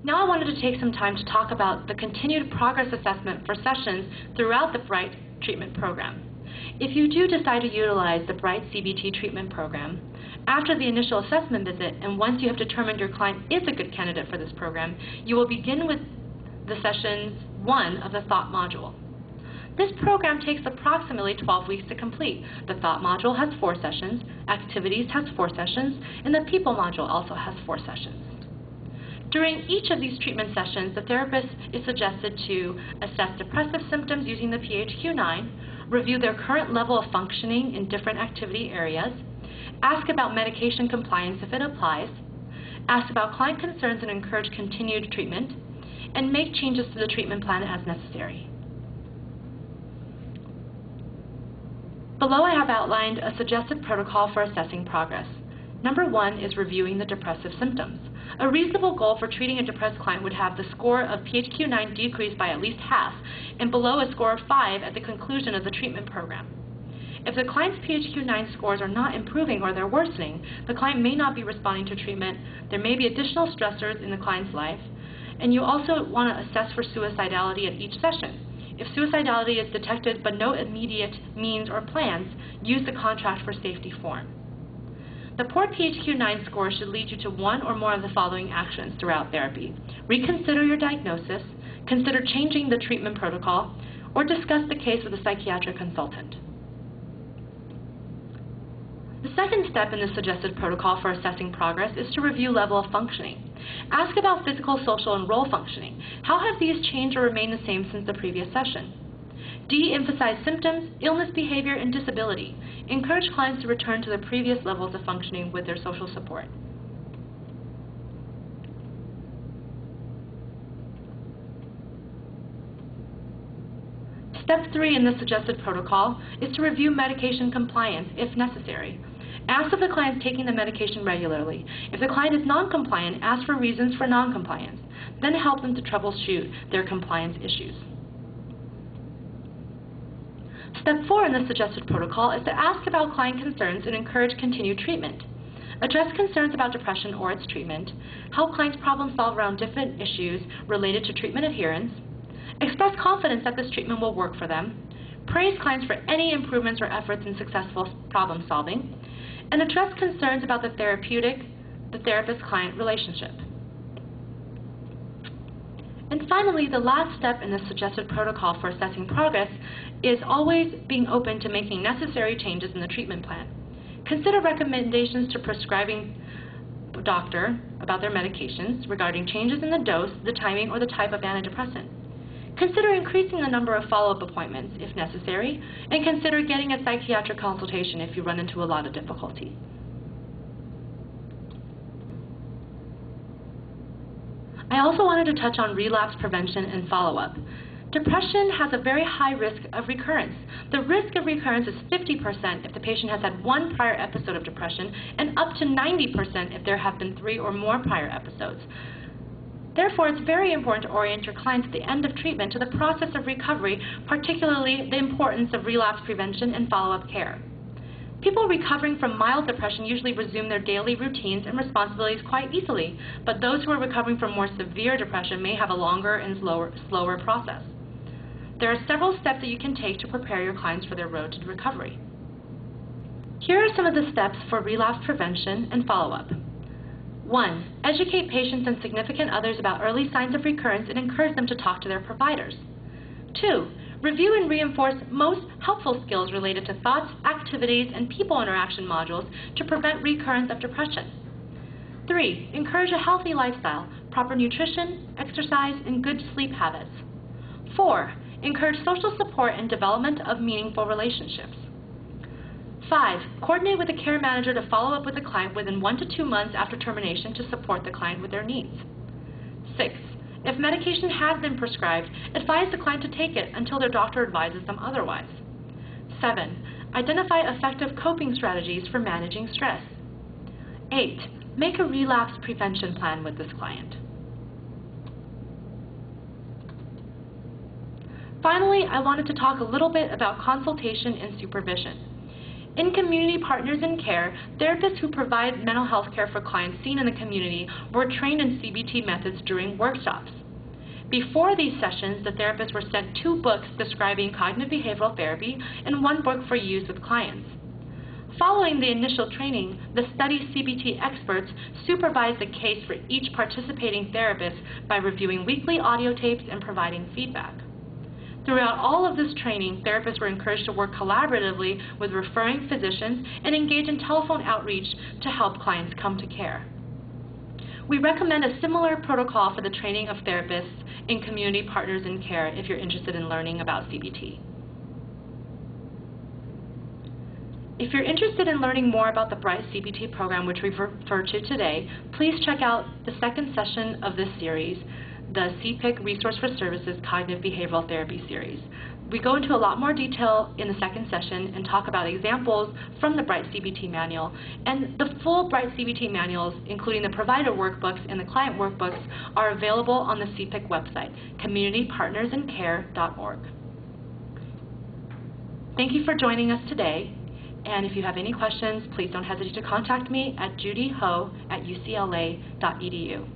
Now I wanted to take some time to talk about the continued progress assessment for sessions throughout the BRIGHT treatment program. If you do decide to utilize the BRIGHT CBT treatment program, after the initial assessment visit and once you have determined your client is a good candidate for this program, you will begin with the session 1 of the thought module. This program takes approximately 12 weeks to complete. The thought module has 4 sessions, activities has 4 sessions, and the people module also has 4 sessions. During each of these treatment sessions, the therapist is suggested to assess depressive symptoms using the PHQ-9, review their current level of functioning in different activity areas, ask about medication compliance if it applies, ask about client concerns and encourage continued treatment, and make changes to the treatment plan as necessary. Below I have outlined a suggested protocol for assessing progress. Number 1 is reviewing the depressive symptoms. A reasonable goal for treating a depressed client would have the score of PHQ-9 decrease by at least half and below a score of 5 at the conclusion of the treatment program. If the client's PHQ-9 scores are not improving or they're worsening, the client may not be responding to treatment, there may be additional stressors in the client's life, and you also want to assess for suicidality at each session. If suicidality is detected but no immediate means or plans, use the contract for safety form. The poor PHQ-9 score should lead you to one or more of the following actions throughout therapy. Reconsider your diagnosis, consider changing the treatment protocol, or discuss the case with a psychiatric consultant. The second step in the suggested protocol for assessing progress is to review level of functioning. Ask about physical, social, and role functioning. How have these changed or remained the same since the previous session? De-emphasize symptoms, illness behavior, and disability. Encourage clients to return to their previous levels of functioning with their social support. Step 3 in the suggested protocol is to review medication compliance if necessary. Ask if the client is taking the medication regularly. If the client is non-compliant, ask for reasons for non-compliance. Then help them to troubleshoot their compliance issues. Step 4 in the suggested protocol is to ask about client concerns and encourage continued treatment. Address concerns about depression or its treatment. Help clients problem solve around different issues related to treatment adherence. Express confidence that this treatment will work for them. Praise clients for any improvements or efforts in successful problem solving. And address concerns about the therapist-client relationship. And finally, the last step in the suggested protocol for assessing progress is always being open to making necessary changes in the treatment plan. Consider recommendations to prescribing doctor about their medications regarding changes in the dose, the timing, or the type of antidepressant. Consider increasing the number of follow-up appointments if necessary, and consider getting a psychiatric consultation if you run into a lot of difficulty. I also wanted to touch on relapse prevention and follow-up. Depression has a very high risk of recurrence. The risk of recurrence is 50% if the patient has had 1 prior episode of depression and up to 90% if there have been 3 or more prior episodes. Therefore, it's very important to orient your clients at the end of treatment to the process of recovery, particularly the importance of relapse prevention and follow-up care. People recovering from mild depression usually resume their daily routines and responsibilities quite easily, but those who are recovering from more severe depression may have a longer and slower process. There are several steps that you can take to prepare your clients for their road to recovery. Here are some of the steps for relapse prevention and follow-up. 1. Educate patients and significant others about early signs of recurrence and encourage them to talk to their providers. 2. Review and reinforce most helpful skills related to thoughts, activities, and people interaction modules to prevent recurrence of depression. 3. Encourage a healthy lifestyle, proper nutrition, exercise, and good sleep habits. 4. Encourage social support and development of meaningful relationships. 5. Coordinate with a care manager to follow up with the client within 1 to 2 months after termination to support the client with their needs. 6. If medication has been prescribed, advise the client to take it until their doctor advises them otherwise. 7. Identify effective coping strategies for managing stress. 8. Make a relapse prevention plan with this client. Finally, I wanted to talk a little bit about consultation and supervision. In Community Partners in Care, therapists who provide mental health care for clients seen in the community were trained in CBT methods during workshops. Before these sessions, the therapists were sent 2 books describing cognitive behavioral therapy and 1 book for use with clients. Following the initial training, the study CBT experts supervised the case for each participating therapist by reviewing weekly audio tapes and providing feedback. Throughout all of this training, therapists were encouraged to work collaboratively with referring physicians and engage in telephone outreach to help clients come to care. We recommend a similar protocol for the training of therapists in Community Partners in Care if you're interested in learning about CBT. If you're interested in learning more about the BRIGHT CBT program, which we've referred to today, please check out the 2nd session of this series, the CPIC Resource for Services Cognitive Behavioral Therapy series. We go into a lot more detail in the 2nd session and talk about examples from the BRIGHT CBT manual. And the full BRIGHT CBT manuals, including the provider workbooks and the client workbooks, are available on the CPIC website, communitypartnersincare.org. Thank you for joining us today. And if you have any questions, please don't hesitate to contact me at judyho@ucla.edu.